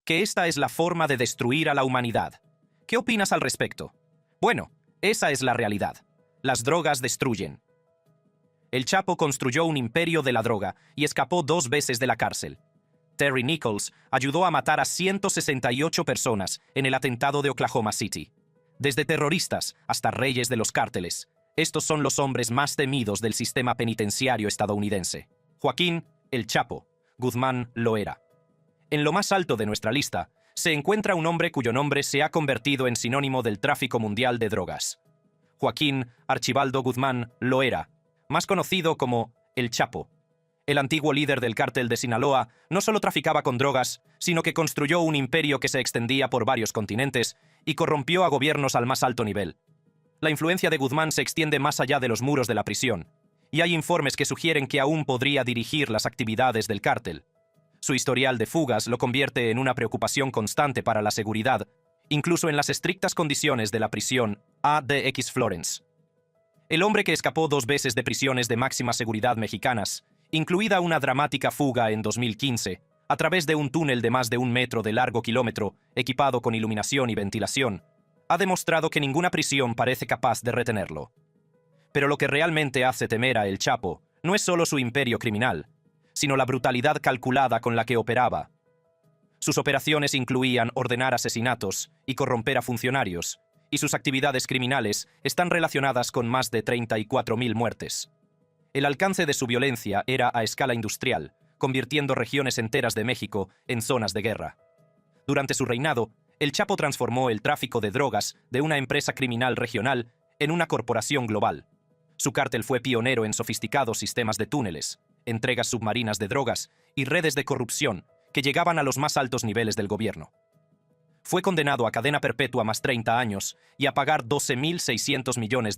que esta es la forma de destruir a la humanidad. ¿Qué opinas al respecto? Bueno, esa es la realidad. Las drogas destruyen. El Chapo construyó un imperio de la droga y escapó 2 veces de la cárcel. Terry Nichols ayudó a matar a 168 personas en el atentado de Oklahoma City. Desde terroristas hasta reyes de los cárteles, estos son los hombres más temidos del sistema penitenciario estadounidense. Joaquín, el Chapo, Guzmán Loera. En lo más alto de nuestra lista, se encuentra un hombre cuyo nombre se ha convertido en sinónimo del tráfico mundial de drogas. Joaquín Archibaldo Guzmán Loera, más conocido como el Chapo. El antiguo líder del cártel de Sinaloa no solo traficaba con drogas, sino que construyó un imperio que se extendía por varios continentes y corrompió a gobiernos al más alto nivel. La influencia de Guzmán se extiende más allá de los muros de la prisión, y hay informes que sugieren que aún podría dirigir las actividades del cártel. Su historial de fugas lo convierte en una preocupación constante para la seguridad, incluso en las estrictas condiciones de la prisión ADX Florence. El hombre que escapó 2 veces de prisiones de máxima seguridad mexicanas, incluida una dramática fuga en 2015, a través de un túnel de más de 1 metro de largo kilómetro, equipado con iluminación y ventilación, ha demostrado que ninguna prisión parece capaz de retenerlo. Pero lo que realmente hace temer a El Chapo no es solo su imperio criminal, sino la brutalidad calculada con la que operaba. Sus operaciones incluían ordenar asesinatos y corromper a funcionarios, y sus actividades criminales están relacionadas con más de 34.000 muertes. El alcance de su violencia era a escala industrial, convirtiendo regiones enteras de México en zonas de guerra. Durante su reinado, El Chapo transformó el tráfico de drogas de una empresa criminal regional en una corporación global. Su cártel fue pionero en sofisticados sistemas de túneles, entregas submarinas de drogas y redes de corrupción que llegaban a los más altos niveles del gobierno. Fue condenado a cadena perpetua más 30 años y a pagar $12.600 millones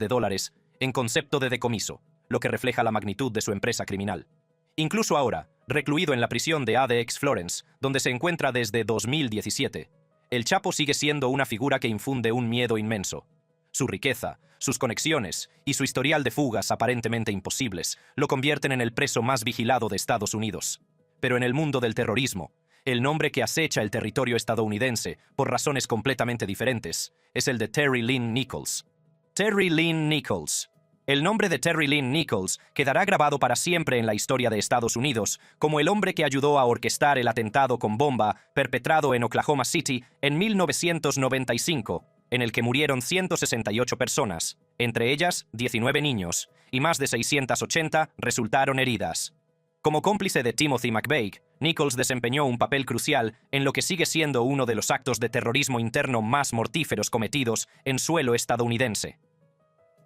en concepto de decomiso, lo que refleja la magnitud de su empresa criminal. Incluso ahora, recluido en la prisión de ADX Florence, donde se encuentra desde 2017, El Chapo sigue siendo una figura que infunde un miedo inmenso. Su riqueza, sus conexiones y su historial de fugas aparentemente imposibles lo convierten en el preso más vigilado de Estados Unidos. Pero en el mundo del terrorismo, el nombre que acecha el territorio estadounidense, por razones completamente diferentes, es el de Terry Lynn Nichols. Terry Lynn Nichols. El nombre de Terry Lynn Nichols quedará grabado para siempre en la historia de Estados Unidos como el hombre que ayudó a orquestar el atentado con bomba perpetrado en Oklahoma City en 1995, en el que murieron 168 personas, entre ellas 19 niños, y más de 680 resultaron heridas. Como cómplice de Timothy McVeigh, Nichols desempeñó un papel crucial en lo que sigue siendo uno de los actos de terrorismo interno más mortíferos cometidos en suelo estadounidense.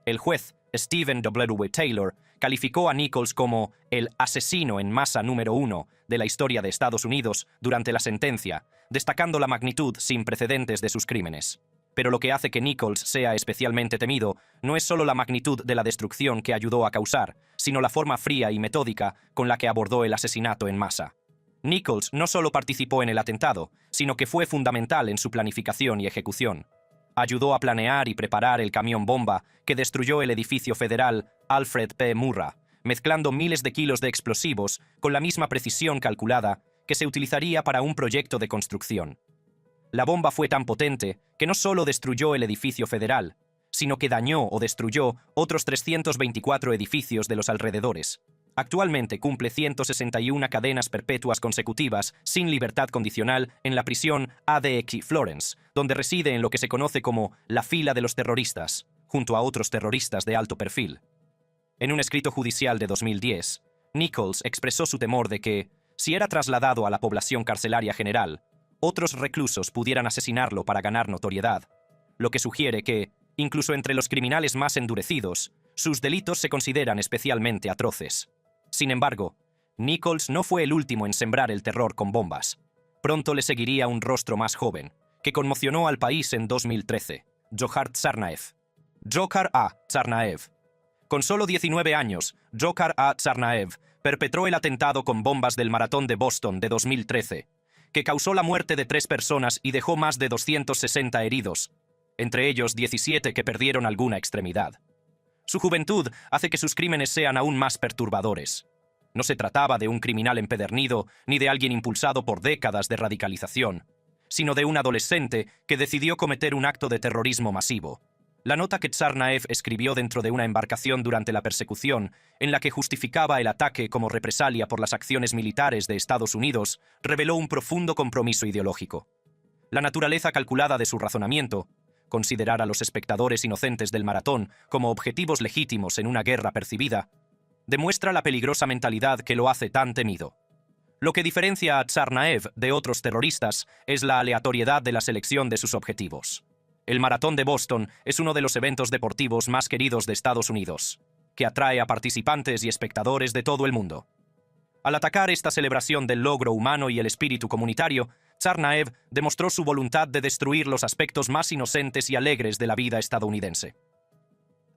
El juez Stephen W. Taylor calificó a Nichols como el asesino en masa número 1 de la historia de Estados Unidos durante la sentencia, destacando la magnitud sin precedentes de sus crímenes. Pero lo que hace que Nichols sea especialmente temido no es solo la magnitud de la destrucción que ayudó a causar, sino la forma fría y metódica con la que abordó el asesinato en masa. Nichols no solo participó en el atentado, sino que fue fundamental en su planificación y ejecución. Ayudó a planear y preparar el camión bomba que destruyó el edificio federal Alfred P. Murrah, mezclando miles de kilos de explosivos con la misma precisión calculada que se utilizaría para un proyecto de construcción. La bomba fue tan potente que no solo destruyó el edificio federal, sino que dañó o destruyó otros 324 edificios de los alrededores. Actualmente cumple 161 cadenas perpetuas consecutivas sin libertad condicional en la prisión ADX Florence, donde reside en lo que se conoce como la fila de los terroristas, junto a otros terroristas de alto perfil. En un escrito judicial de 2010, Nichols expresó su temor de que, si era trasladado a la población carcelaria general, otros reclusos pudieran asesinarlo para ganar notoriedad, lo que sugiere que, incluso entre los criminales más endurecidos, sus delitos se consideran especialmente atroces. Sin embargo, Nichols no fue el último en sembrar el terror con bombas. Pronto le seguiría un rostro más joven, que conmocionó al país en 2013, Dzhokhar Tsarnaev. Dzhokhar A. Tsarnaev. Con solo 19 años, Dzhokhar A. Tsarnaev perpetró el atentado con bombas del Maratón de Boston de 2013, que causó la muerte de 3 personas y dejó más de 260 heridos, entre ellos 17 que perdieron alguna extremidad. Su juventud hace que sus crímenes sean aún más perturbadores. No se trataba de un criminal empedernido ni de alguien impulsado por décadas de radicalización. sino de un adolescente que decidió cometer un acto de terrorismo masivo. La nota que Tsarnaev escribió dentro de una embarcación durante la persecución, en la que justificaba el ataque como represalia por las acciones militares de Estados Unidos, reveló un profundo compromiso ideológico. La naturaleza calculada de su razonamiento, considerar a los espectadores inocentes del maratón como objetivos legítimos en una guerra percibida, demuestra la peligrosa mentalidad que lo hace tan temido. Lo que diferencia a Tsarnaev de otros terroristas es la aleatoriedad de la selección de sus objetivos. El Maratón de Boston es uno de los eventos deportivos más queridos de Estados Unidos, que atrae a participantes y espectadores de todo el mundo. Al atacar esta celebración del logro humano y el espíritu comunitario, Tsarnaev demostró su voluntad de destruir los aspectos más inocentes y alegres de la vida estadounidense.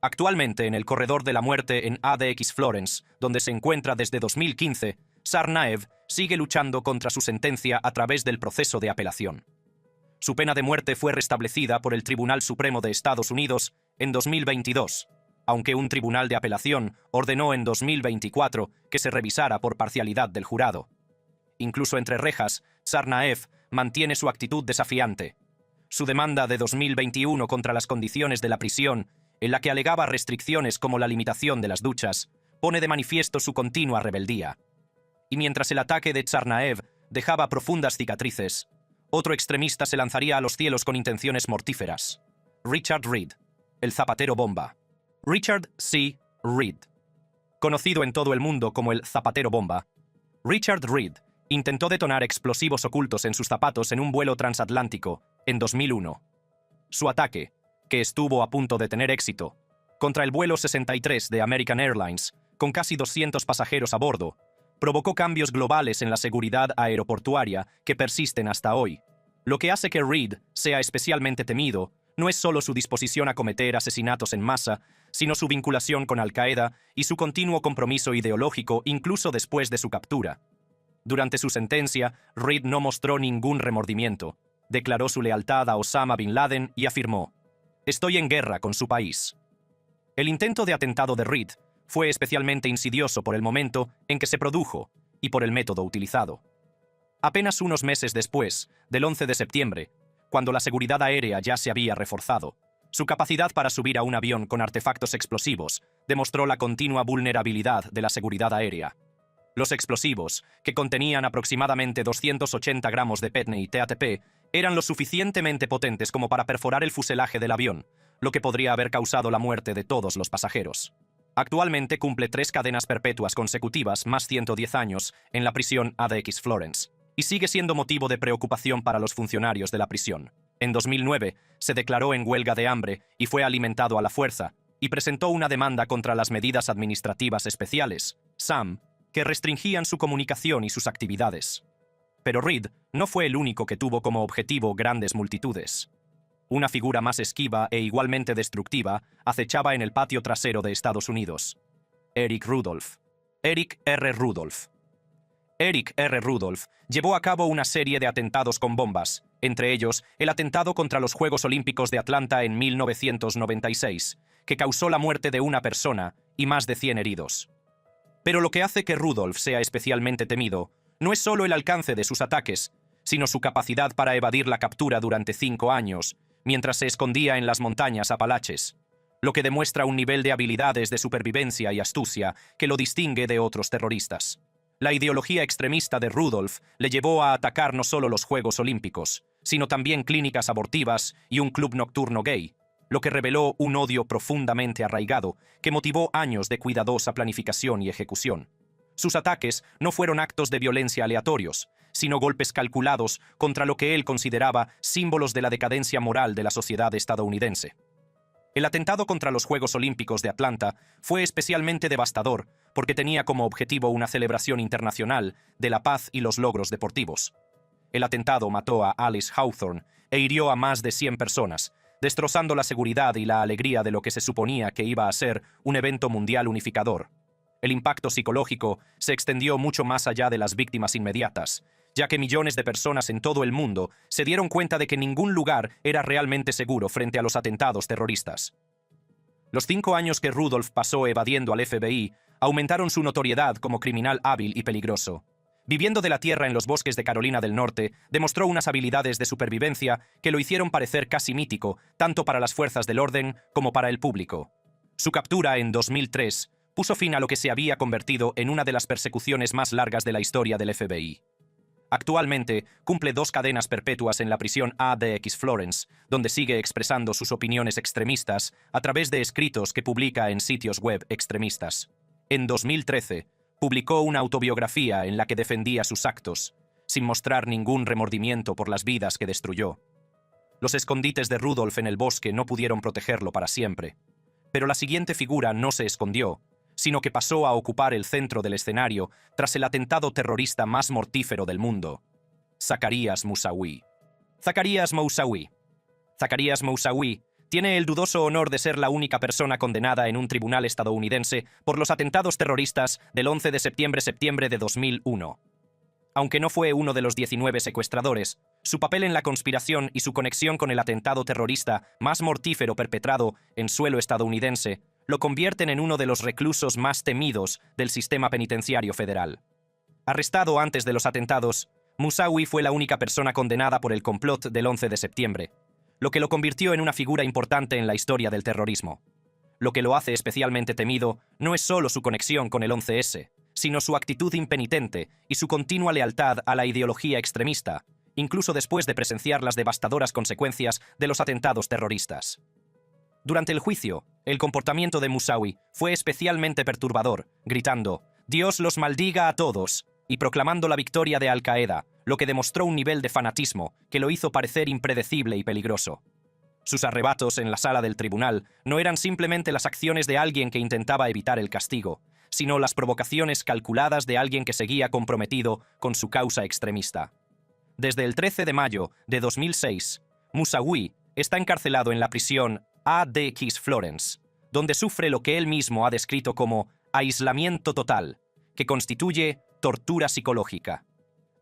Actualmente, en el corredor de la muerte en ADX Florence, donde se encuentra desde 2015, Tsarnaev sigue luchando contra su sentencia a través del proceso de apelación. Su pena de muerte fue restablecida por el Tribunal Supremo de Estados Unidos en 2022, aunque un tribunal de apelación ordenó en 2024 que se revisara por parcialidad del jurado. Incluso entre rejas, Tsarnaev mantiene su actitud desafiante. Su demanda de 2021 contra las condiciones de la prisión, en la que alegaba restricciones como la limitación de las duchas, pone de manifiesto su continua rebeldía. Y mientras el ataque de Tsarnaev dejaba profundas cicatrices, otro extremista se lanzaría a los cielos con intenciones mortíferas. Richard Reed, el zapatero bomba. Richard C. Reed. Conocido en todo el mundo como el zapatero bomba, Richard Reed intentó detonar explosivos ocultos en sus zapatos en un vuelo transatlántico en 2001. Su ataque, que estuvo a punto de tener éxito, contra el vuelo 63 de American Airlines, con casi 200 pasajeros a bordo, provocó cambios globales en la seguridad aeroportuaria que persisten hasta hoy. Lo que hace que Reed sea especialmente temido no es solo su disposición a cometer asesinatos en masa, sino su vinculación con Al-Qaeda y su continuo compromiso ideológico incluso después de su captura. Durante su sentencia, Reed no mostró ningún remordimiento. Declaró su lealtad a Osama Bin Laden y afirmó: «Estoy en guerra con su país». El intento de atentado de Reed fue especialmente insidioso por el momento en que se produjo y por el método utilizado. Apenas unos meses después, del 11 de septiembre, cuando la seguridad aérea ya se había reforzado, su capacidad para subir a un avión con artefactos explosivos demostró la continua vulnerabilidad de la seguridad aérea. Los explosivos, que contenían aproximadamente 280 gramos de PETNE y TATP, eran lo suficientemente potentes como para perforar el fuselaje del avión, lo que podría haber causado la muerte de todos los pasajeros. Actualmente cumple 3 cadenas perpetuas consecutivas más 110 años en la prisión ADX Florence, y sigue siendo motivo de preocupación para los funcionarios de la prisión. En 2009 se declaró en huelga de hambre y fue alimentado a la fuerza, y presentó una demanda contra las medidas administrativas especiales, SAM, que restringían su comunicación y sus actividades. Pero Reed no fue el único que tuvo como objetivo grandes multitudes. Una figura más esquiva e igualmente destructiva acechaba en el patio trasero de Estados Unidos. Eric Rudolph. Eric R. Rudolph. Eric R. Rudolph llevó a cabo una serie de atentados con bombas, entre ellos el atentado contra los Juegos Olímpicos de Atlanta en 1996, que causó la muerte de una persona y más de 100 heridos. Pero lo que hace que Rudolph sea especialmente temido no es solo el alcance de sus ataques, sino su capacidad para evadir la captura durante 5 años, mientras se escondía en las montañas Apalaches, lo que demuestra un nivel de habilidades de supervivencia y astucia que lo distingue de otros terroristas. La ideología extremista de Rudolph le llevó a atacar no solo los Juegos Olímpicos, sino también clínicas abortivas y un club nocturno gay, lo que reveló un odio profundamente arraigado que motivó años de cuidadosa planificación y ejecución. Sus ataques no fueron actos de violencia aleatorios, sino golpes calculados contra lo que él consideraba símbolos de la decadencia moral de la sociedad estadounidense. El atentado contra los Juegos Olímpicos de Atlanta fue especialmente devastador porque tenía como objetivo una celebración internacional de la paz y los logros deportivos. El atentado mató a Alice Hawthorne e hirió a más de 100 personas, destrozando la seguridad y la alegría de lo que se suponía que iba a ser un evento mundial unificador. El impacto psicológico se extendió mucho más allá de las víctimas inmediatas, ya que millones de personas en todo el mundo se dieron cuenta de que ningún lugar era realmente seguro frente a los atentados terroristas. Los 5 años que Rudolph pasó evadiendo al FBI aumentaron su notoriedad como criminal hábil y peligroso. Viviendo de la tierra en los bosques de Carolina del Norte, demostró unas habilidades de supervivencia que lo hicieron parecer casi mítico, tanto para las fuerzas del orden como para el público. Su captura en 2003 puso fin a lo que se había convertido en una de las persecuciones más largas de la historia del FBI. Actualmente cumple 2 cadenas perpetuas en la prisión ADX Florence, donde sigue expresando sus opiniones extremistas a través de escritos que publica en sitios web extremistas. En 2013, publicó una autobiografía en la que defendía sus actos, sin mostrar ningún remordimiento por las vidas que destruyó. Los escondites de Rudolf en el bosque no pudieron protegerlo para siempre, pero la siguiente figura no se escondió, sino que pasó a ocupar el centro del escenario tras el atentado terrorista más mortífero del mundo: Zacarias Moussaoui. Zacarias Moussaoui tiene el dudoso honor de ser la única persona condenada en un tribunal estadounidense por los atentados terroristas del 11 de septiembre de 2001. Aunque no fue uno de los 19 secuestradores, su papel en la conspiración y su conexión con el atentado terrorista más mortífero perpetrado en suelo estadounidense lo convierten en uno de los reclusos más temidos del sistema penitenciario federal. Arrestado antes de los atentados, Moussaoui fue la única persona condenada por el complot del 11 de septiembre, lo que lo convirtió en una figura importante en la historia del terrorismo. Lo que lo hace especialmente temido no es solo su conexión con el 11S, sino su actitud impenitente y su continua lealtad a la ideología extremista, incluso después de presenciar las devastadoras consecuencias de los atentados terroristas. Durante el juicio, el comportamiento de Moussaoui fue especialmente perturbador, gritando «Dios los maldiga a todos», y proclamando la victoria de Al-Qaeda, lo que demostró un nivel de fanatismo que lo hizo parecer impredecible y peligroso. Sus arrebatos en la sala del tribunal no eran simplemente las acciones de alguien que intentaba evitar el castigo, sino las provocaciones calculadas de alguien que seguía comprometido con su causa extremista. Desde el 13 de mayo de 2006, Moussaoui está encarcelado en la prisión ADX Florence, donde sufre lo que él mismo ha descrito como aislamiento total, que constituye tortura psicológica.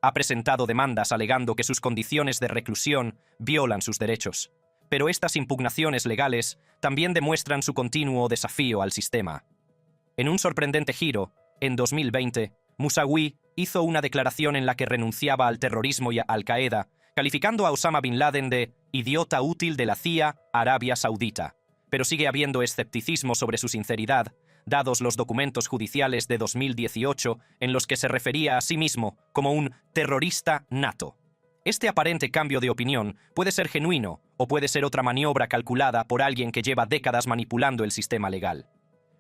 Ha presentado demandas alegando que sus condiciones de reclusión violan sus derechos, pero estas impugnaciones legales también demuestran su continuo desafío al sistema. En un sorprendente giro, en 2020, Moussaoui hizo una declaración en la que renunciaba al terrorismo y a Al-Qaeda, calificando a Osama Bin Laden de «idiota útil de la CIA Arabia Saudita», pero sigue habiendo escepticismo sobre su sinceridad, dados los documentos judiciales de 2018 en los que se refería a sí mismo como un terrorista nato. Este aparente cambio de opinión puede ser genuino o puede ser otra maniobra calculada por alguien que lleva décadas manipulando el sistema legal.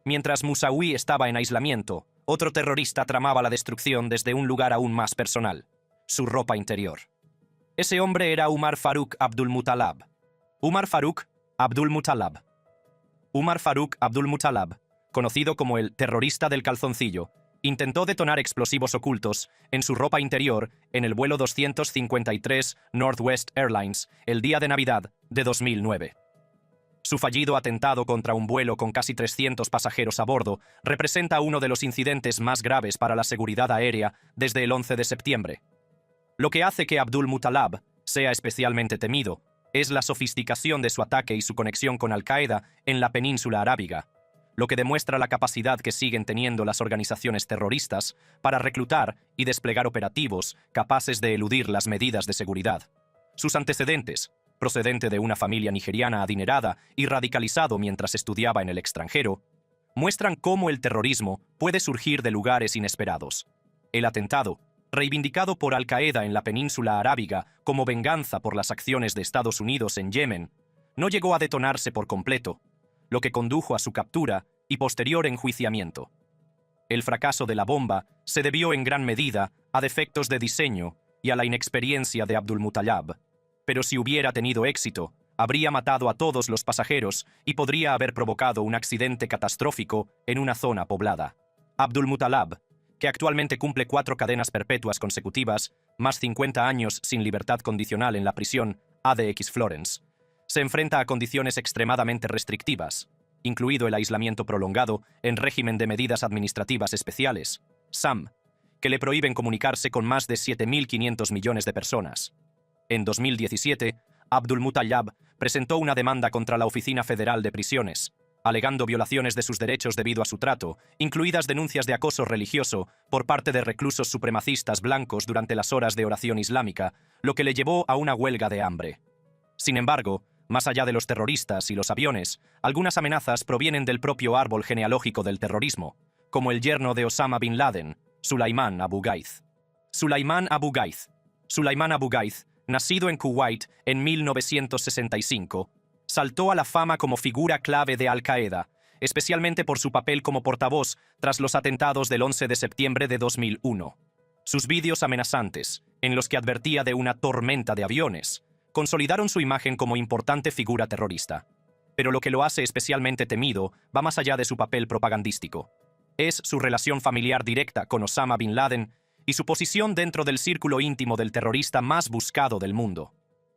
Mientras Moussaoui estaba en aislamiento, otro terrorista tramaba la destrucción desde un lugar aún más personal: su ropa interior. Ese hombre era Umar Farouk Abdulmutallab. Umar Farouk Abdulmutallab, conocido como el terrorista del calzoncillo, intentó detonar explosivos ocultos en su ropa interior en el vuelo 253 Northwest Airlines el día de Navidad de 2009. Su fallido atentado contra un vuelo con casi 300 pasajeros a bordo representa uno de los incidentes más graves para la seguridad aérea desde el 11 de septiembre. Lo que hace que Abdulmutallab sea especialmente temido es la sofisticación de su ataque y su conexión con Al-Qaeda en la península arábiga, lo que demuestra la capacidad que siguen teniendo las organizaciones terroristas para reclutar y desplegar operativos capaces de eludir las medidas de seguridad. Sus antecedentes, procedente de una familia nigeriana adinerada y radicalizado mientras estudiaba en el extranjero, muestran cómo el terrorismo puede surgir de lugares inesperados. El atentado, reivindicado por Al-Qaeda en la península arábiga como venganza por las acciones de Estados Unidos en Yemen, no llegó a detonarse por completo, lo que condujo a su captura y posterior enjuiciamiento. El fracaso de la bomba se debió en gran medida a defectos de diseño y a la inexperiencia de Abdulmutallab, pero si hubiera tenido éxito, habría matado a todos los pasajeros y podría haber provocado un accidente catastrófico en una zona poblada. Abdulmutallab, que actualmente cumple 4 cadenas perpetuas consecutivas, más 50 años sin libertad condicional en la prisión ADX Florence, se enfrenta a condiciones extremadamente restrictivas, incluido el aislamiento prolongado en régimen de medidas administrativas especiales, SAM, que le prohíben comunicarse con más de 7.500 millones de personas. En 2017, Abdulmutallab presentó una demanda contra la Oficina Federal de Prisiones, alegando violaciones de sus derechos debido a su trato, incluidas denuncias de acoso religioso por parte de reclusos supremacistas blancos durante las horas de oración islámica, lo que le llevó a una huelga de hambre. Sin embargo, más allá de los terroristas y los aviones, algunas amenazas provienen del propio árbol genealógico del terrorismo, como el yerno de Osama Bin Laden, Sulaiman Abu Ghaith. Sulaiman Abu Ghaith. Sulaiman Abu Ghaith, nacido en Kuwait en 1965, saltó a la fama como figura clave de Al-Qaeda, especialmente por su papel como portavoz tras los atentados del 11 de septiembre de 2001. Sus vídeos amenazantes, en los que advertía de una tormenta de aviones, consolidaron su imagen como importante figura terrorista. Pero lo que lo hace especialmente temido va más allá de su papel propagandístico. Es su relación familiar directa con Osama Bin Laden y su posición dentro del círculo íntimo del terrorista más buscado del mundo.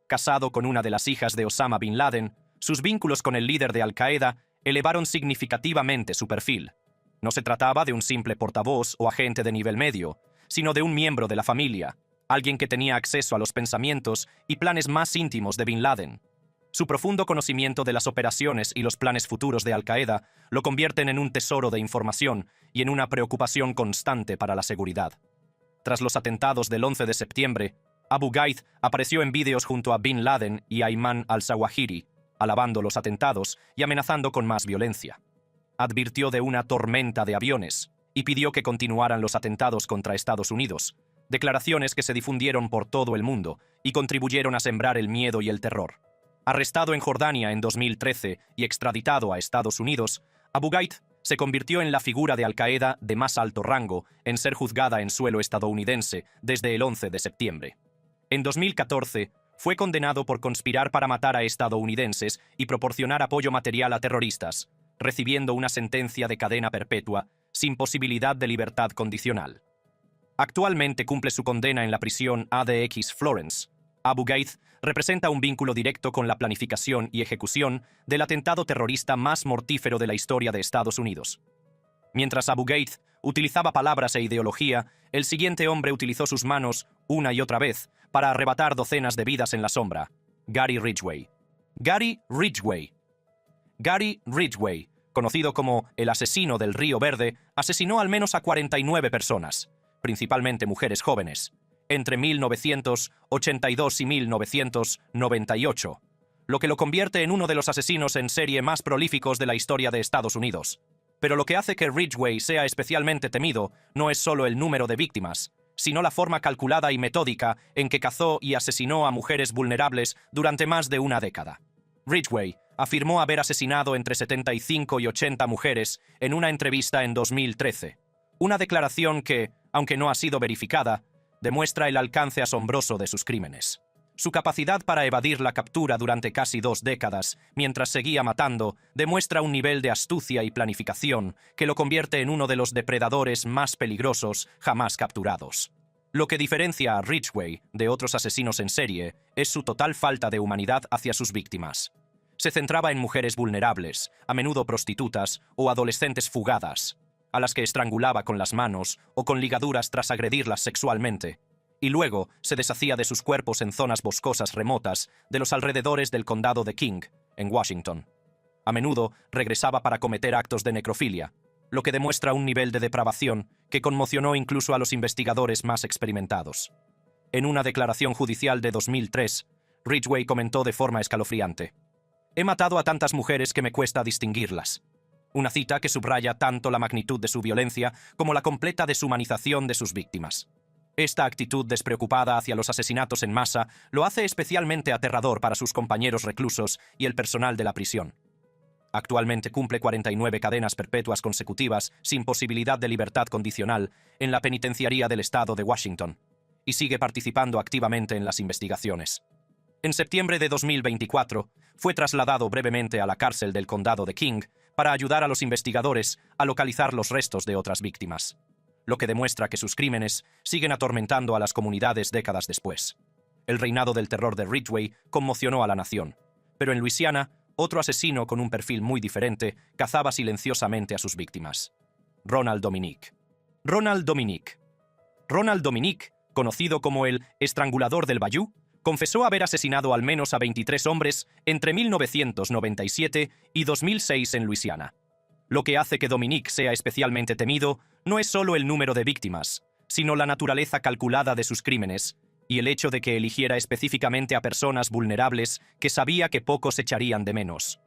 Casado con una de las hijas de Osama Bin Laden, sus vínculos con el líder de Al-Qaeda elevaron significativamente su perfil. No se trataba de un simple portavoz o agente de nivel medio, sino de un miembro de la familia, alguien que tenía acceso a los pensamientos y planes más íntimos de Bin Laden. Su profundo conocimiento de las operaciones y los planes futuros de Al-Qaeda lo convierten en un tesoro de información y en una preocupación constante para la seguridad. Tras los atentados del 11 de septiembre, Abu Ghaith apareció en vídeos junto a Bin Laden y Ayman al-Zawahiri, alabando los atentados y amenazando con más violencia. Advirtió de una tormenta de aviones y pidió que continuaran los atentados contra Estados Unidos, declaraciones que se difundieron por todo el mundo y contribuyeron a sembrar el miedo y el terror. Arrestado en Jordania en 2013 y extraditado a Estados Unidos, Abu Ghaith se convirtió en la figura de Al-Qaeda de más alto rango en ser juzgada en suelo estadounidense desde el 11 de septiembre. En 2014, fue condenado por conspirar para matar a estadounidenses y proporcionar apoyo material a terroristas, recibiendo una sentencia de cadena perpetua sin posibilidad de libertad condicional. Actualmente cumple su condena en la prisión ADX Florence. Abu Ghaith representa un vínculo directo con la planificación y ejecución del atentado terrorista más mortífero de la historia de Estados Unidos. Mientras Abu Ghaith utilizaba palabras e ideología, el siguiente hombre utilizó sus manos una y otra vez para arrebatar docenas de vidas en la sombra. Gary Ridgway. Gary Ridgway. Gary Ridgway, conocido como el asesino del Río Verde, asesinó al menos a 49 personas, principalmente mujeres jóvenes, entre 1982 y 1998, lo que lo convierte en uno de los asesinos en serie más prolíficos de la historia de Estados Unidos. Pero lo que hace que Ridgway sea especialmente temido no es solo el número de víctimas, sino la forma calculada y metódica en que cazó y asesinó a mujeres vulnerables durante más de una década. Ridgway afirmó haber asesinado entre 75 y 80 mujeres en una entrevista en 2013, una declaración que, aunque no ha sido verificada, demuestra el alcance asombroso de sus crímenes. Su capacidad para evadir la captura durante casi 2 décadas, mientras seguía matando, demuestra un nivel de astucia y planificación que lo convierte en uno de los depredadores más peligrosos jamás capturados. Lo que diferencia a Ridgway de otros asesinos en serie es su total falta de humanidad hacia sus víctimas. Se centraba en mujeres vulnerables, a menudo prostitutas o adolescentes fugadas, a las que estrangulaba con las manos o con ligaduras tras agredirlas sexualmente, y luego se deshacía de sus cuerpos en zonas boscosas remotas de los alrededores del condado de King, en Washington. A menudo regresaba para cometer actos de necrofilia, lo que demuestra un nivel de depravación que conmocionó incluso a los investigadores más experimentados. En una declaración judicial de 2003, Ridgway comentó de forma escalofriante: «He matado a tantas mujeres que me cuesta distinguirlas». Una cita que subraya tanto la magnitud de su violencia como la completa deshumanización de sus víctimas. Esta actitud despreocupada hacia los asesinatos en masa lo hace especialmente aterrador para sus compañeros reclusos y el personal de la prisión. Actualmente cumple 49 cadenas perpetuas consecutivas sin posibilidad de libertad condicional en la penitenciaría del estado de Washington y sigue participando activamente en las investigaciones. En septiembre de 2024, fue trasladado brevemente a la cárcel del condado de King para ayudar a los investigadores a localizar los restos de otras víctimas, lo que demuestra que sus crímenes siguen atormentando a las comunidades décadas después. El reinado del terror de Ridgway conmocionó a la nación, pero en Luisiana, otro asesino con un perfil muy diferente cazaba silenciosamente a sus víctimas. Ronald Dominique. Ronald Dominique. Ronald Dominique, conocido como el estrangulador del Bayou, confesó haber asesinado al menos a 23 hombres entre 1997 y 2006 en Luisiana. Lo que hace que Dominic sea especialmente temido no es solo el número de víctimas, sino la naturaleza calculada de sus crímenes y el hecho de que eligiera específicamente a personas vulnerables que sabía que pocos echarían de menos.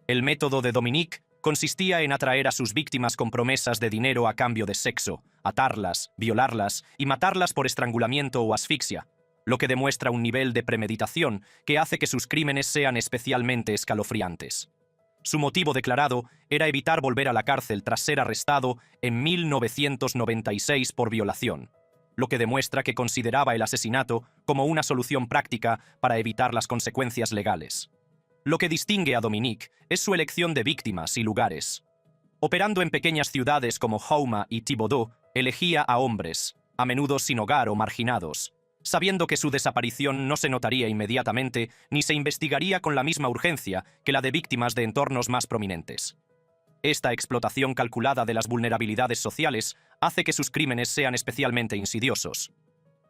El método de Dominic consistía en atraer a sus víctimas con promesas de dinero a cambio de sexo, atarlas, violarlas y matarlas por estrangulamiento o asfixia, lo que demuestra un nivel de premeditación que hace que sus crímenes sean especialmente escalofriantes. Su motivo declarado era evitar volver a la cárcel tras ser arrestado en 1996 por violación, lo que demuestra que consideraba el asesinato como una solución práctica para evitar las consecuencias legales. Lo que distingue a Dominic es su elección de víctimas y lugares. Operando en pequeñas ciudades como Houma y Thibodaux, elegía a hombres, a menudo sin hogar o marginados, sabiendo que su desaparición no se notaría inmediatamente ni se investigaría con la misma urgencia que la de víctimas de entornos más prominentes. Esta explotación calculada de las vulnerabilidades sociales hace que sus crímenes sean especialmente insidiosos.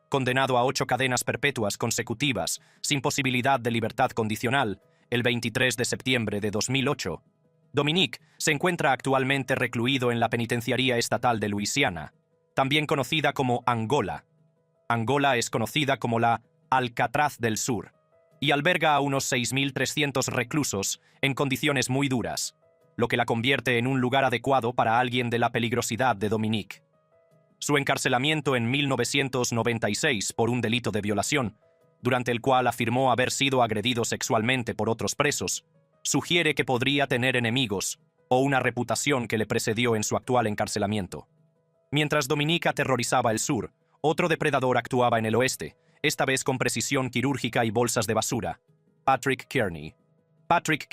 Condenado a 8 cadenas perpetuas consecutivas, sin posibilidad de libertad condicional, el 23 de septiembre de 2008, Dominic se encuentra actualmente recluido en la Penitenciaría Estatal de Luisiana, también conocida como Angola. Angola es conocida como la Alcatraz del Sur y alberga a unos 6.300 reclusos en condiciones muy duras, lo que la convierte en un lugar adecuado para alguien de la peligrosidad de Dominic. Su encarcelamiento en 1996 por un delito de violación, durante el cual afirmó haber sido agredido sexualmente por otros presos, sugiere que podría tener enemigos o una reputación que le precedió en su actual encarcelamiento. Mientras Dominic aterrorizaba el sur, otro depredador actuaba en el oeste, esta vez con precisión quirúrgica y bolsas de basura: Patrick Kearney. Patrick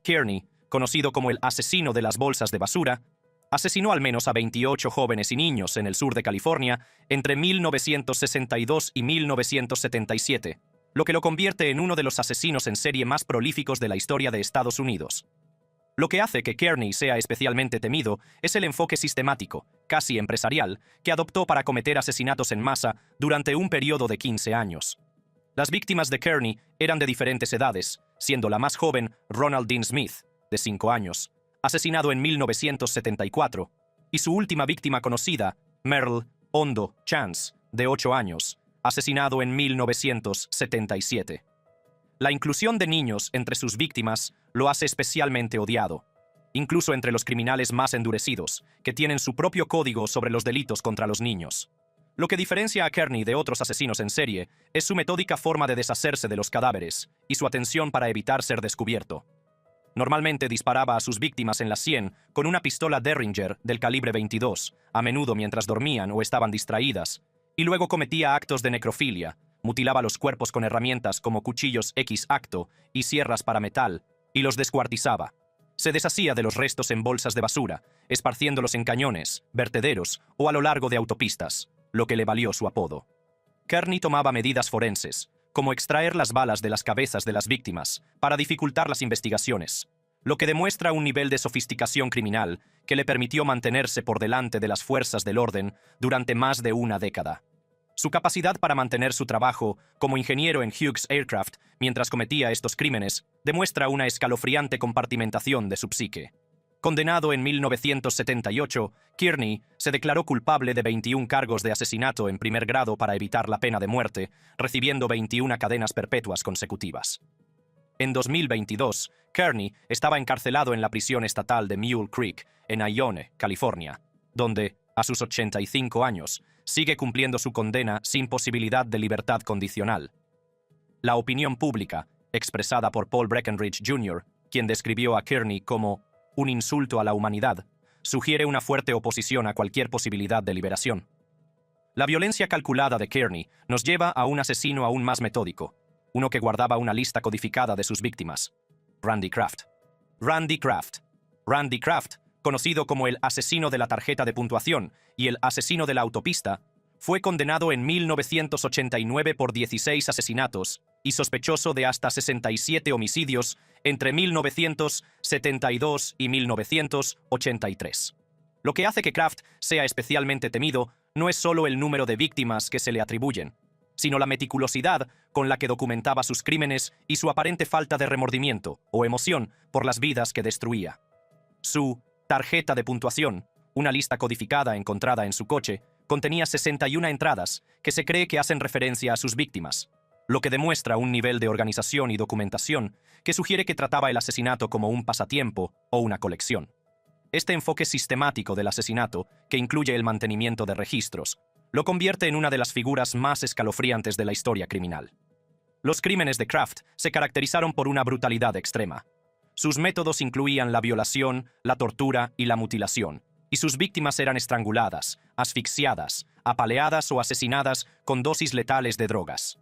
Kearney, conocido como el asesino de las bolsas de basura, asesinó al menos a 28 jóvenes y niños en el sur de California entre 1962 y 1977, lo que lo convierte en uno de los asesinos en serie más prolíficos de la historia de Estados Unidos. Lo que hace que Kearney sea especialmente temido es el enfoque sistemático, casi empresarial, que adoptó para cometer asesinatos en masa durante un periodo de 15 años. Las víctimas de Kearney eran de diferentes edades, siendo la más joven Ronald Dean Smith, de 5 años, asesinado en 1974, y su última víctima conocida, Merle Ondo Chance, de 8 años, asesinado en 1977. La inclusión de niños entre sus víctimas lo hace especialmente odiado, incluso entre los criminales más endurecidos, que tienen su propio código sobre los delitos contra los niños. Lo que diferencia a Kearney de otros asesinos en serie es su metódica forma de deshacerse de los cadáveres y su atención para evitar ser descubierto. Normalmente disparaba a sus víctimas en la sien con una pistola Derringer del calibre 22, a menudo mientras dormían o estaban distraídas, y luego cometía actos de necrofilia, mutilaba los cuerpos con herramientas como cuchillos X-acto y sierras para metal, y los descuartizaba. Se deshacía de los restos en bolsas de basura, esparciéndolos en cañones, vertederos o a lo largo de autopistas, lo que le valió su apodo. Kearney tomaba medidas forenses, como extraer las balas de las cabezas de las víctimas, para dificultar las investigaciones, lo que demuestra un nivel de sofisticación criminal que le permitió mantenerse por delante de las fuerzas del orden durante más de una década. Su capacidad para mantener su trabajo como ingeniero en Hughes Aircraft mientras cometía estos crímenes demuestra una escalofriante compartimentación de su psique. Condenado en 1978, Kearney se declaró culpable de 21 cargos de asesinato en primer grado para evitar la pena de muerte, recibiendo 21 cadenas perpetuas consecutivas. En 2022, Kearney estaba encarcelado en la prisión estatal de Mule Creek, en Ione, California, donde, a sus 85 años, sigue cumpliendo su condena sin posibilidad de libertad condicional. La opinión pública, expresada por Paul Breckenridge Jr., quien describió a Kearney como un insulto a la humanidad, sugiere una fuerte oposición a cualquier posibilidad de liberación. La violencia calculada de Kearney nos lleva a un asesino aún más metódico, uno que guardaba una lista codificada de sus víctimas: Randy Kraft. Randy Kraft, conocido como el asesino de la tarjeta de puntuación y el asesino de la autopista, fue condenado en 1989 por 16 asesinatos y sospechoso de hasta 67 homicidios entre 1972 y 1983. Lo que hace que Kraft sea especialmente temido no es solo el número de víctimas que se le atribuyen, sino la meticulosidad con la que documentaba sus crímenes y su aparente falta de remordimiento o emoción por las vidas que destruía. Su tarjeta de puntuación, una lista codificada encontrada en su coche, contenía 61 entradas que se cree que hacen referencia a sus víctimas, lo que demuestra un nivel de organización y documentación que sugiere que trataba el asesinato como un pasatiempo o una colección. Este enfoque sistemático del asesinato, que incluye el mantenimiento de registros, lo convierte en una de las figuras más escalofriantes de la historia criminal. Los crímenes de Kraft se caracterizaron por una brutalidad extrema. Sus métodos incluían la violación, la tortura y la mutilación, y sus víctimas eran estranguladas, asfixiadas, apaleadas o asesinadas con dosis letales de drogas.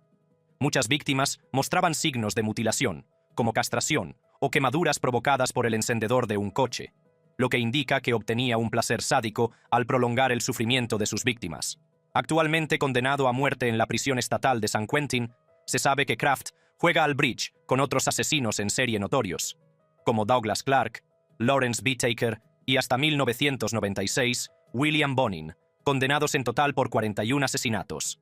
Muchas víctimas mostraban signos de mutilación, como castración o quemaduras provocadas por el encendedor de un coche, lo que indica que obtenía un placer sádico al prolongar el sufrimiento de sus víctimas. Actualmente condenado a muerte en la prisión estatal de San Quentin, se sabe que Kraft juega al bridge con otros asesinos en serie notorios, como Douglas Clark, Lawrence B. Taker y hasta 1996, William Bonin, condenados en total por 41 asesinatos.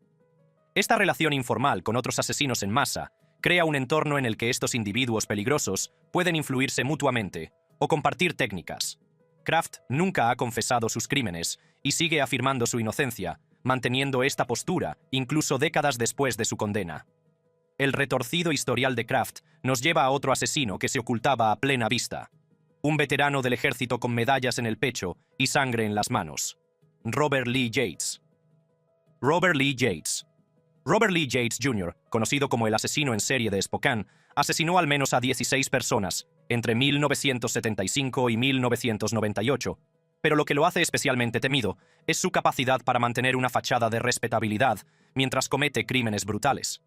Esta relación informal con otros asesinos en masa crea un entorno en el que estos individuos peligrosos pueden influirse mutuamente o compartir técnicas. Kraft nunca ha confesado sus crímenes y sigue afirmando su inocencia, manteniendo esta postura incluso décadas después de su condena. El retorcido historial de Kraft nos lleva a otro asesino que se ocultaba a plena vista. Un veterano del ejército con medallas en el pecho y sangre en las manos. Robert Lee Yates. Robert Lee Yates. Robert Lee Yates Jr., conocido como el asesino en serie de Spokane, asesinó al menos a 16 personas entre 1975 y 1998, pero lo que lo hace especialmente temido es su capacidad para mantener una fachada de respetabilidad mientras comete crímenes brutales.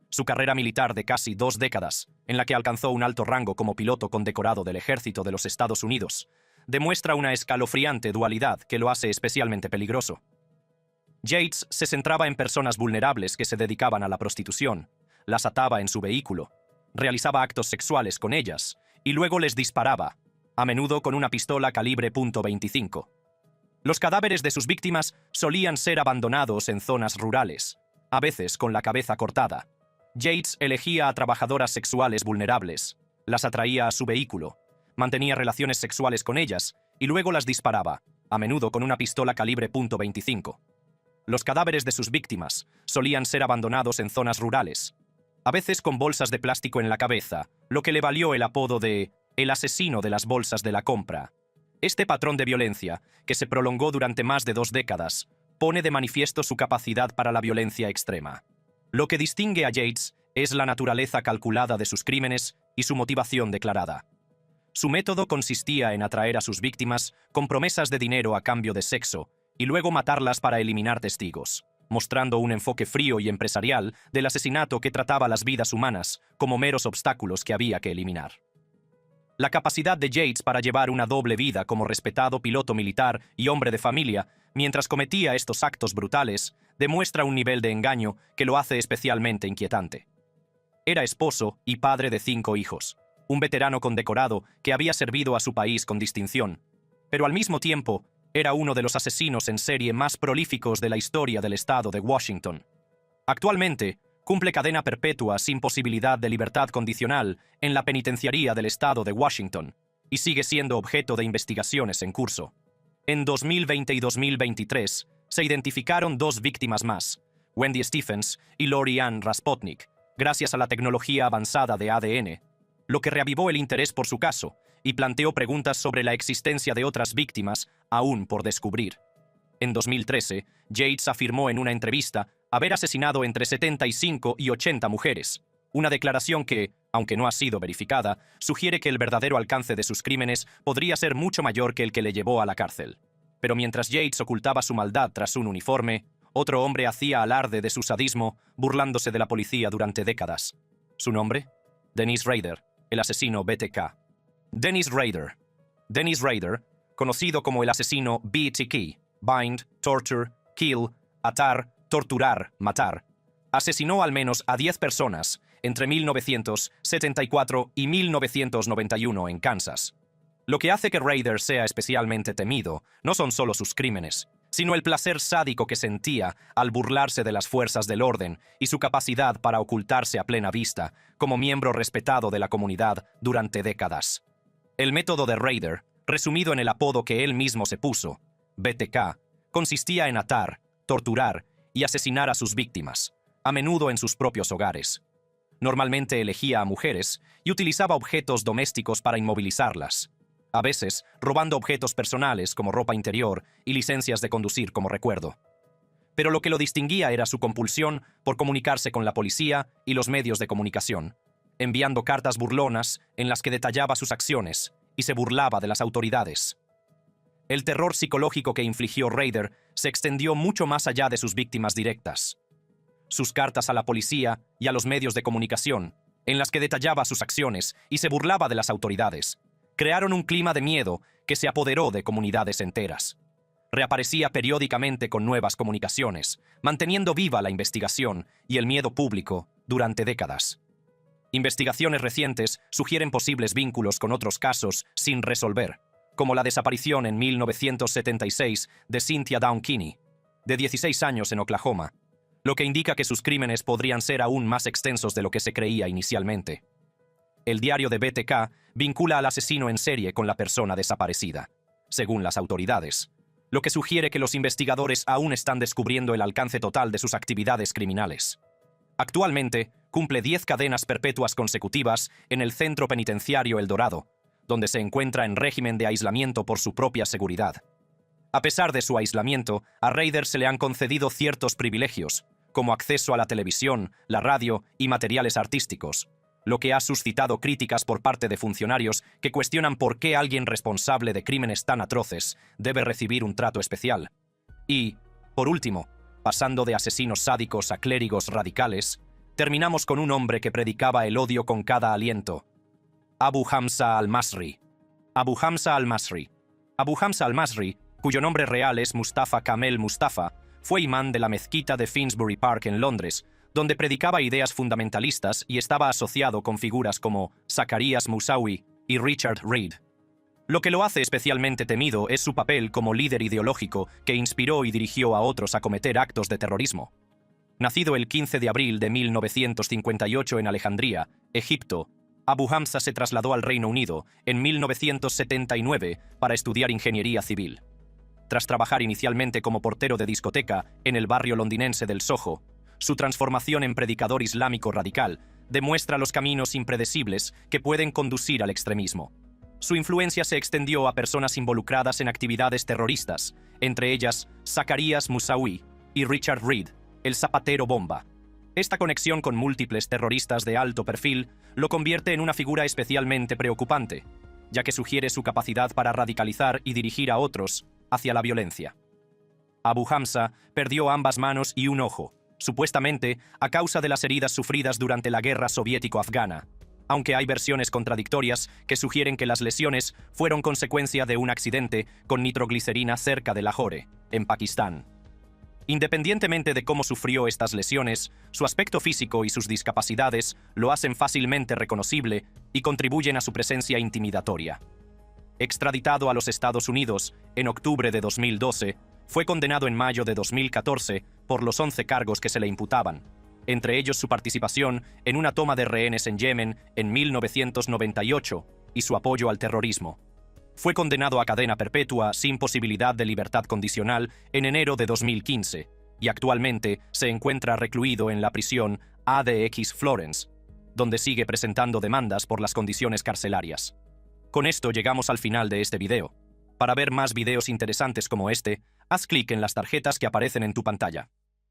Su carrera militar de casi 2 décadas, en la que alcanzó un alto rango como piloto condecorado del Ejército de los Estados Unidos, demuestra una escalofriante dualidad que lo hace especialmente peligroso. Yates se centraba en personas vulnerables que se dedicaban a la prostitución, las ataba en su vehículo, realizaba actos sexuales con ellas y luego les disparaba, a menudo con una pistola calibre .25. Los cadáveres de sus víctimas solían ser abandonados en zonas rurales, a veces con la cabeza cortada. Yates elegía a trabajadoras sexuales vulnerables, las atraía a su vehículo, mantenía relaciones sexuales con ellas y luego las disparaba, a menudo con una pistola calibre .25. Los cadáveres de sus víctimas solían ser abandonados en zonas rurales, a veces con bolsas de plástico en la cabeza, lo que le valió el apodo de «el asesino de las bolsas de la compra». Este patrón de violencia, que se prolongó durante más de 2 décadas, pone de manifiesto su capacidad para la violencia extrema. Lo que distingue a Yates es la naturaleza calculada de sus crímenes y su motivación declarada. Su método consistía en atraer a sus víctimas con promesas de dinero a cambio de sexo y luego matarlas para eliminar testigos, mostrando un enfoque frío y empresarial del asesinato que trataba las vidas humanas como meros obstáculos que había que eliminar. La capacidad de Yates para llevar una doble vida como respetado piloto militar y hombre de familia mientras cometía estos actos brutales demuestra un nivel de engaño que lo hace especialmente inquietante. Era esposo y padre de 5 hijos, un veterano condecorado que había servido a su país con distinción, pero al mismo tiempo era uno de los asesinos en serie más prolíficos de la historia del estado de Washington. Actualmente, cumple cadena perpetua sin posibilidad de libertad condicional en la penitenciaría del estado de Washington y sigue siendo objeto de investigaciones en curso. En 2020 y 2023 se identificaron 2 víctimas más, Wendy Stephens y Lori Ann Raspotnik, gracias a la tecnología avanzada de ADN, lo que reavivó el interés por su caso y planteó preguntas sobre la existencia de otras víctimas aún por descubrir. En 2013, Yates afirmó en una entrevista haber asesinado entre 75 y 80 mujeres, una declaración que, aunque no ha sido verificada, sugiere que el verdadero alcance de sus crímenes podría ser mucho mayor que el que le llevó a la cárcel. Pero mientras Yates ocultaba su maldad tras un uniforme, otro hombre hacía alarde de su sadismo, burlándose de la policía durante décadas. ¿Su nombre? Dennis Rader, el asesino BTK. Dennis Rader. Dennis Rader, conocido como el asesino BTK, Bind, Torture, Kill, Atar, Torturar, Matar, asesinó al menos a 10 personas entre 1974 y 1991 en Kansas. Lo que hace que Rader sea especialmente temido no son solo sus crímenes, sino el placer sádico que sentía al burlarse de las fuerzas del orden y su capacidad para ocultarse a plena vista como miembro respetado de la comunidad durante décadas. El método de Rader, resumido en el apodo que él mismo se puso, BTK, consistía en atar, torturar y asesinar a sus víctimas, a menudo en sus propios hogares. Normalmente elegía a mujeres y utilizaba objetos domésticos para inmovilizarlas, a veces robando objetos personales como ropa interior y licencias de conducir como recuerdo. Pero lo que lo distinguía era su compulsión por comunicarse con la policía y los medios de comunicación, enviando cartas burlonas en las que detallaba sus acciones y se burlaba de las autoridades. El terror psicológico que infligió Rader se extendió mucho más allá de sus víctimas directas. Sus cartas a la policía y a los medios de comunicación, en las que detallaba sus acciones y se burlaba de las autoridades, crearon un clima de miedo que se apoderó de comunidades enteras. Reaparecía periódicamente con nuevas comunicaciones, manteniendo viva la investigación y el miedo público durante décadas. Investigaciones recientes sugieren posibles vínculos con otros casos sin resolver, como la desaparición en 1976 de Cynthia Dawn Kinney, de 16 años en Oklahoma, lo que indica que sus crímenes podrían ser aún más extensos de lo que se creía inicialmente. El diario de BTK vincula al asesino en serie con la persona desaparecida, según las autoridades, lo que sugiere que los investigadores aún están descubriendo el alcance total de sus actividades criminales. Actualmente, cumple 10 cadenas perpetuas consecutivas en el centro penitenciario El Dorado, donde se encuentra en régimen de aislamiento por su propia seguridad. A pesar de su aislamiento, a Rader se le han concedido ciertos privilegios, como acceso a la televisión, la radio y materiales artísticos, lo que ha suscitado críticas por parte de funcionarios que cuestionan por qué alguien responsable de crímenes tan atroces debe recibir un trato especial. Y, por último, pasando de asesinos sádicos a clérigos radicales, terminamos con un hombre que predicaba el odio con cada aliento: Abu Hamza al-Masri. Abu Hamza al-Masri. Abu Hamza al-Masri, cuyo nombre real es Mustafa Kamel Mustafa, fue imán de la mezquita de Finsbury Park en Londres, donde predicaba ideas fundamentalistas y estaba asociado con figuras como Zacharias Moussaoui y Richard Reid. Lo que lo hace especialmente temido es su papel como líder ideológico que inspiró y dirigió a otros a cometer actos de terrorismo. Nacido el 15 de abril de 1958 en Alejandría, Egipto, Abu Hamza se trasladó al Reino Unido en 1979 para estudiar ingeniería civil. Tras trabajar inicialmente como portero de discoteca en el barrio londinense del Soho, su transformación en predicador islámico radical demuestra los caminos impredecibles que pueden conducir al extremismo. Su influencia se extendió a personas involucradas en actividades terroristas, entre ellas Zacharias Moussaoui y Richard Reid, el zapatero bomba. Esta conexión con múltiples terroristas de alto perfil lo convierte en una figura especialmente preocupante, ya que sugiere su capacidad para radicalizar y dirigir a otros hacia la violencia. Abu Hamza perdió ambas manos y un ojo, supuestamente a causa de las heridas sufridas durante la guerra soviético-afgana, aunque hay versiones contradictorias que sugieren que las lesiones fueron consecuencia de un accidente con nitroglicerina cerca de Lahore, en Pakistán. Independientemente de cómo sufrió estas lesiones, su aspecto físico y sus discapacidades lo hacen fácilmente reconocible y contribuyen a su presencia intimidatoria. Extraditado a los Estados Unidos en octubre de 2012, fue condenado en mayo de 2014 por los 11 cargos que se le imputaban, entre ellos su participación en una toma de rehenes en Yemen en 1998 y su apoyo al terrorismo. Fue condenado a cadena perpetua sin posibilidad de libertad condicional en enero de 2015 y actualmente se encuentra recluido en la prisión ADX Florence, donde sigue presentando demandas por las condiciones carcelarias. Con esto llegamos al final de este video. Para ver más videos interesantes como este, haz clic en las tarjetas que aparecen en tu pantalla.